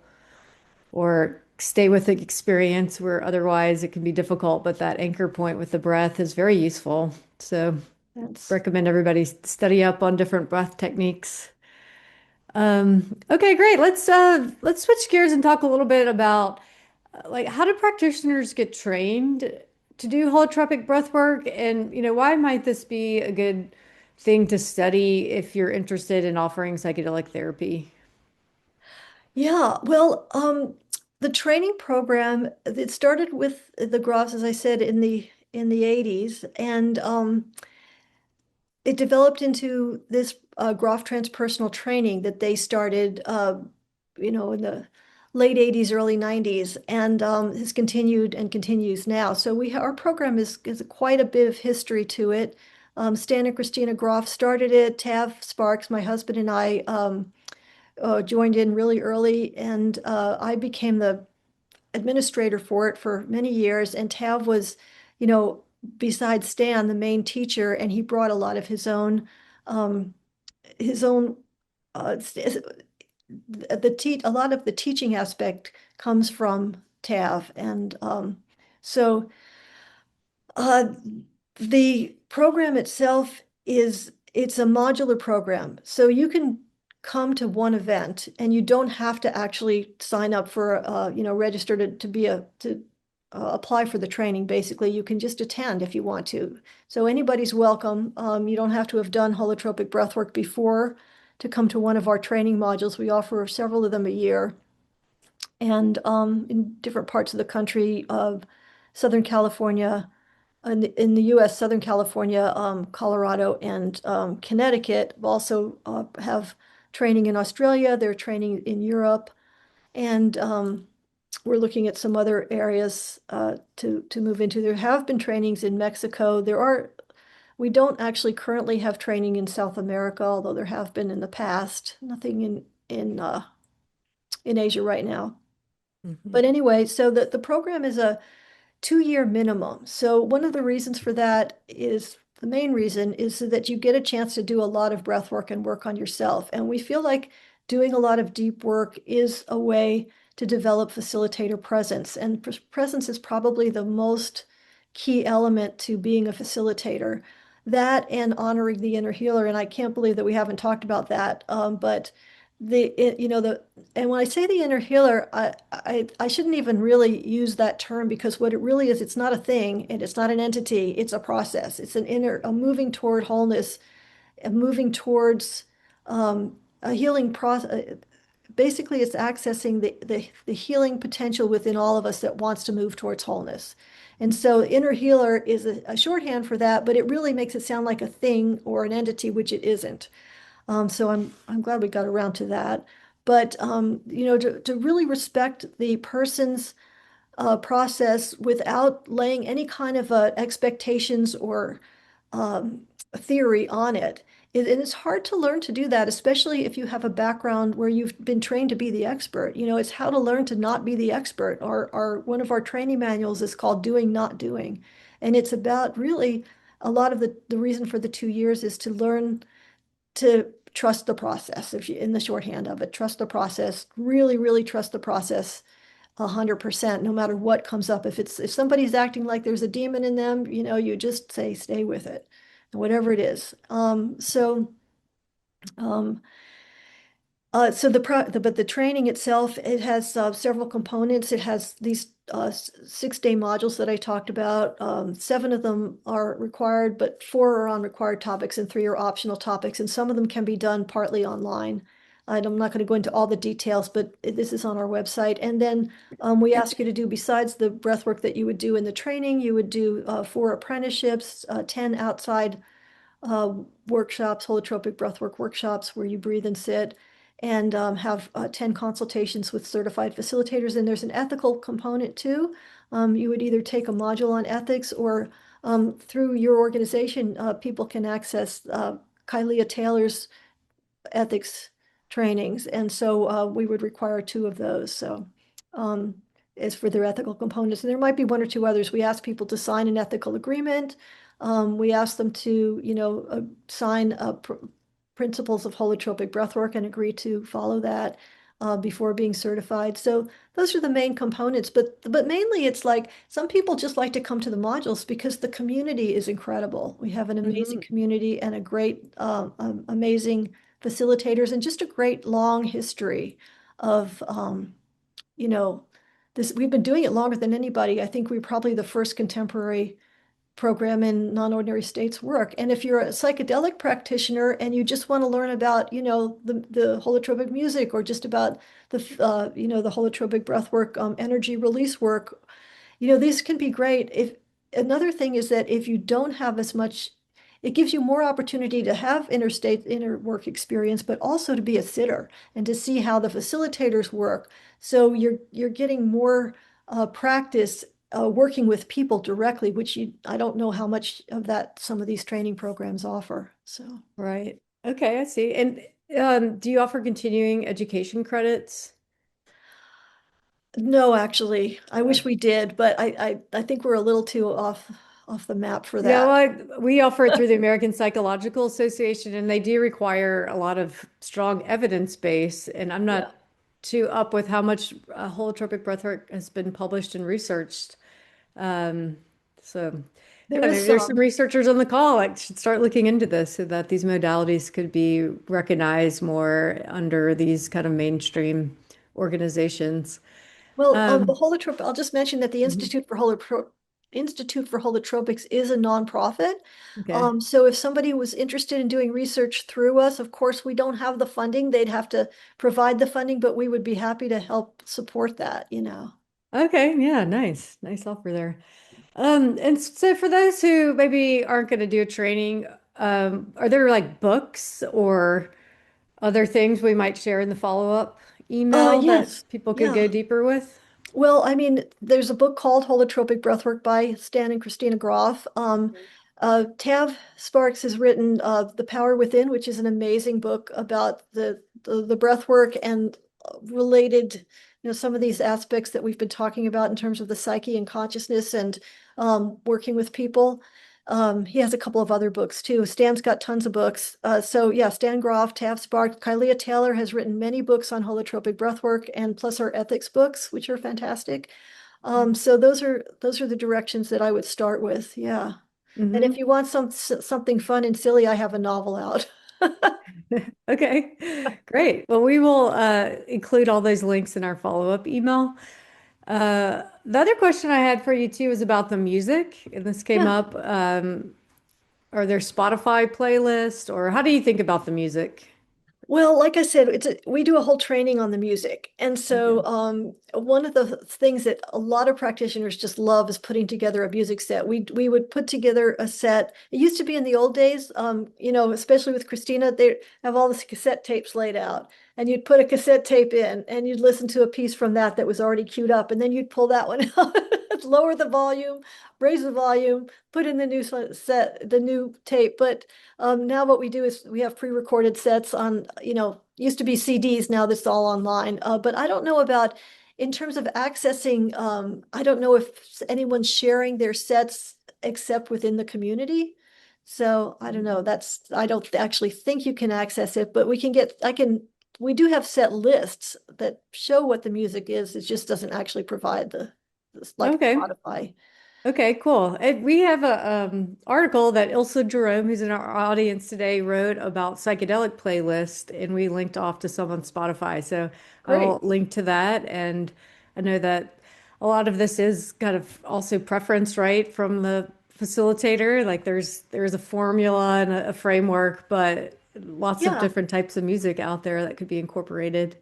or stay with the experience where otherwise it can be difficult. But that anchor point with the breath is very useful. So That's recommend everybody study up on different breath techniques. Okay, great. Let's switch gears and talk a little bit about like how do practitioners get trained to do holotropic breath work, and why might this be a good thing to study if you're interested in offering psychedelic therapy? Yeah, well, the training program, it started with the Grofs, as I said, in the 80s, and it developed into this Grof transpersonal training that they started, in the late 80s, early 90s, and has continued and continues now. So our program is quite a bit of history to it. Stan and Christina Grof started it. Tav Sparks, my husband, and I joined in really early, and I became the administrator for it for many years. And Tav was, you know, besides Stan, the main teacher, and he brought a lot of um, his own, a lot of the teaching aspect comes from Tav. And so uh, the program itself it's a modular program. So you can come to one event and you don't have to actually sign up for, register to apply for the training. Basically, you can just attend if you want to. So anybody's welcome. You don't have to have done holotropic breathwork before to come to one of our training modules. We offer several of them a year, and in different parts of the country, of Southern California, in the US, Southern California, Colorado, and Connecticut. Also have training in Australia. They're training in Europe, and we're looking at some other areas to move into. There have been trainings in Mexico. We don't actually currently have training in South America, although there have been in the past. Nothing in Asia right now. Mhm. But anyway, so the program is a 2-year minimum. So one of the reasons for that is the main reason is so that you get a chance to do a lot of breath work and work on yourself. And we feel like doing a lot of deep work is a way to develop facilitator presence. And presence is probably the most key element to being a facilitator. that and honoring the inner healer. And I can't believe that we haven't talked about that. But and when I say the inner healer, I shouldn't even really use that term, because what it really is, it's not a thing and it's not an entity, it's a process. It's a moving toward wholeness, a moving towards a healing process. Basically, it's accessing the healing potential within all of us that wants to move towards wholeness. And so inner healer is a shorthand for that, but it really makes it sound like a thing or an entity, which it isn't. So I'm glad we got around to that. But to really respect the person's process without laying any kind of expectations or theory on it. And it's hard to learn to do that, especially if you have a background where you've been trained to be the expert. It's how to learn to not be the expert. One of our training manuals is called Doing, Not Doing. And it's about really a lot of the reason for the 2 years is to learn to trust the process. If you, in the shorthand of it, trust the process, really, really trust the process 100%, no matter what comes up. If somebody's acting like there's a demon in them, you just say, stay with it, whatever it is. Um, but the training itself, it has several components. It has these 6-day modules that I talked about. 7 of them are required, but 4 are on required topics and 3 are optional topics. And some of them can be done partly online. I'm not going to go into all the details, but this is on our website. And then we ask you to do, besides the breath work that you would do in the training, you would do 4 apprenticeships, 10 outside workshops, holotropic breathwork workshops where you breathe and sit, and have 10 consultations with certified facilitators. And there's an ethical component too. You would either take a module on ethics, or through your organization, people can access Kylia Taylor's ethics trainings. And so we would require 2 of those. So as for their ethical components, and there might be 1 or 2 others. We ask people to sign an ethical agreement. We ask them to, sign principles of holotropic breathwork and agree to follow that before being certified. So those are the main components. But mainly, it's like some people just like to come to the modules because the community is incredible. We have an amazing community and a great, amazing facilitators, and just a great long history of, this. We've been doing it longer than anybody. I think we're probably the first contemporary program in non-ordinary states work. And if you're a psychedelic practitioner and you just want to learn about, the holotropic music, or just about the holotropic breathwork, energy release work, these can be great. If another thing is that if you don't have as much, it gives you more opportunity to have inner work experience, but also to be a sitter and to see how the facilitators work. So you're getting more practice working with people directly, which I don't know how much of that some of these training programs offer. So Right. Okay, I see. And do you offer continuing education credits? no, actually, I wish we did, but I think we're a little too off the map for Yeah, that. well, we offer it through the American Psychological Association, and they do require a lot of strong evidence base. And I'm Yeah, not too up with how much holotropic breathwork has been published and researched. Um, so, there yeah, is maybe there's some some. researchers on the call that should start looking into this so that these modalities could be recognized more under these kind of mainstream organizations. Well, the Um, holotropic, I'll just mention that the mhm. Institute for Holotropics is a nonprofit. Okay. So if somebody was interested in doing research through us, of course, we don't have the funding. They'd have to provide the funding, but we would be happy to help support that. Okay, yeah, nice. Nice offer there. And so for those who maybe aren't going to do a training, are there like books or other things we might share in the follow-up email that Yes. people could go Yeah. deeper with? Well, I mean, there's a book called Holotropic Breathwork by Stan and Christina Grof. Tav Sparks has written The Power Within, which is an amazing book about the breath work and related, some of these aspects that we've been talking about in terms of the psyche and consciousness and working with people. He has a couple of other books too. Stan's got tons of books. So yeah, Stan Grof, Tav Sparks, Kylia Taylor has written many books on holotropic breathwork, and plus our ethics books, which are fantastic. So those are the directions that I would start with. Yeah. And if Mm-hmm. you want something fun and silly, I have a novel out. Okay, great. Well, we will include all those links in our follow-up email. The other question I had for you too is about the music, and this came Yeah. up. Are there Spotify playlists, or how do you think about the music? Well, like I said, we do a whole training on the music. And Okay. so one of the things that a lot of practitioners just love is putting together a music set. We would put together a set. It used to be in the old days, especially with Christina, they have all the cassette tapes laid out. And you'd put a cassette tape in and you'd listen to a piece from that was already queued up. And then you'd pull that one out, lower the volume, raise the volume, put in the new set, the new tape. But now what we do is we have pre-recorded sets on, used to be CDs, now this is all online. But I don't know about, in terms of accessing, I don't know if anyone's sharing their sets except within the community. So I don't know, I don't actually think you can access it, but we do have set lists that show what the music is. It just doesn't actually provide like Okay. Spotify. Okay, cool. And we have a article that Ilsa Jerome, who's in our audience today, wrote about psychedelic playlist, and we linked off to some on Spotify. So I'll Great. link to that. And I know that a lot of this is kind of also preference, right, from the facilitator. Like there's a formula and a framework, but lots of Yeah. different types of music out there that could be incorporated.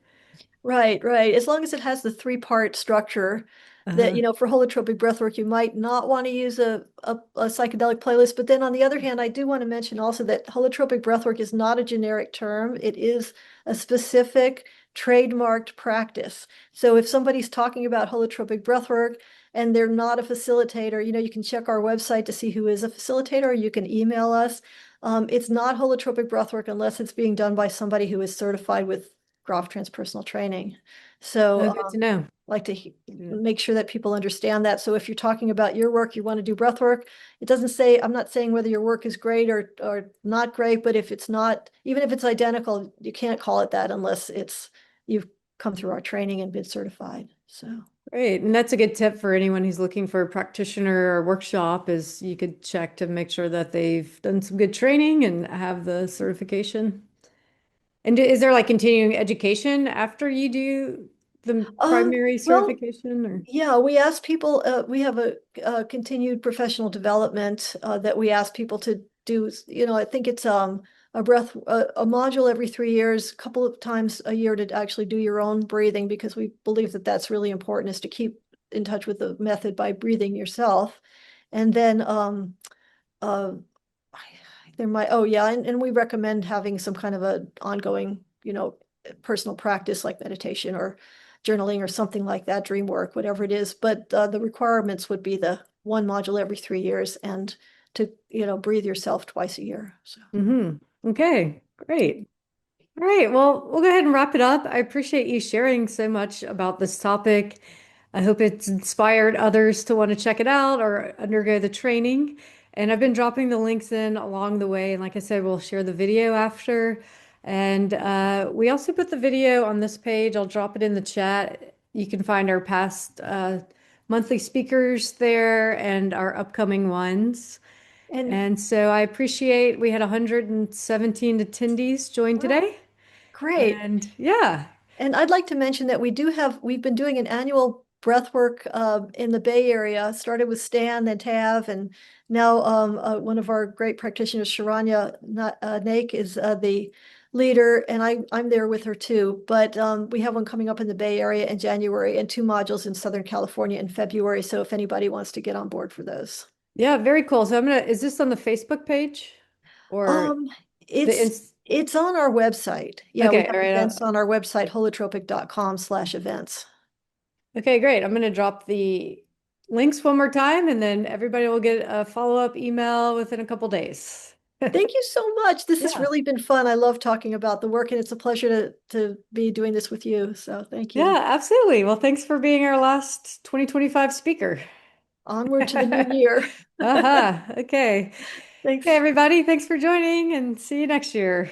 Right, right. As long as it has the three-part structure that, Uh-huh. for holotropic breathwork, you might not want to use a psychedelic playlist. But then on the other hand, I do want to mention also that holotropic breathwork is not a generic term. It is a specific trademarked practice. So if somebody's talking about holotropic breathwork and they're not a facilitator, you can check our website to see who is a facilitator, or you can email us. It's not holotropic breathwork unless it's being done by somebody who is certified with Grof transpersonal training. So Oh, good to know. like to make sure that people understand that. So if you're talking about your work, you want to do breath work, it doesn't say, I'm not saying whether your work is great or not great, but if it's not, even if it's identical, you can't call it that unless you've come through our training and been certified. So Great. And that's a good tip for anyone who's looking for a practitioner or workshop is you could check to make sure that they've done some good training and have the certification. And is there like continuing education after you do the primary well, certification or? yeah, we ask people, we have a continued professional development that we ask people to do. I think it's a module every 3 years, a couple of times a year to actually do your own breathing because we believe that that's really important is to keep in touch with the method by breathing yourself. And then uh, there might, oh yeah, and we recommend having some kind of a ongoing, personal practice like meditation or journaling or something like that, dream work, whatever it is. But the requirements would be the one module every 3 years and to, breathe yourself twice a year. So Okay, great. All right, well, we'll go ahead and wrap it up. I appreciate you sharing so much about this topic. I hope it's inspired others to want to check it out or undergo the training. And I've been dropping the links in along the way. And like I said, we'll share the video after. And we also put the video on this page. I'll drop it in the chat. You can find our past monthly speakers there and our upcoming ones. and And so I appreciate we had 117 attendees join wow, today. great. And yeah, And I'd like to mention that we've been doing an annual breath work in the Bay Area, started with Stan, then Tav, and now one of our great practitioners, Sharanya Naik, is the leader, and I'm there with her too. But we have one coming up in the Bay Area in January and two modules in Southern California in February. So if anybody wants to get on board for those. yeah, very cool. So is this on the Facebook page or Um, the it's ins it's on our website. Yeah, we okay, have all right. events on our website, holotropic.com/events. Okay, great. I'm going to drop the links one more time and then everybody will get a follow-up email within a couple days. Thank you so much. This has Yeah. really been fun. I love talking about the work, and it's a pleasure to be doing this with you. So thank you. Yeah, absolutely. Well, thanks for being our last 2025 speaker. Onward to the new year. Uh-huh. Okay. Okay, Thanks. everybody, thanks for joining and see you next year.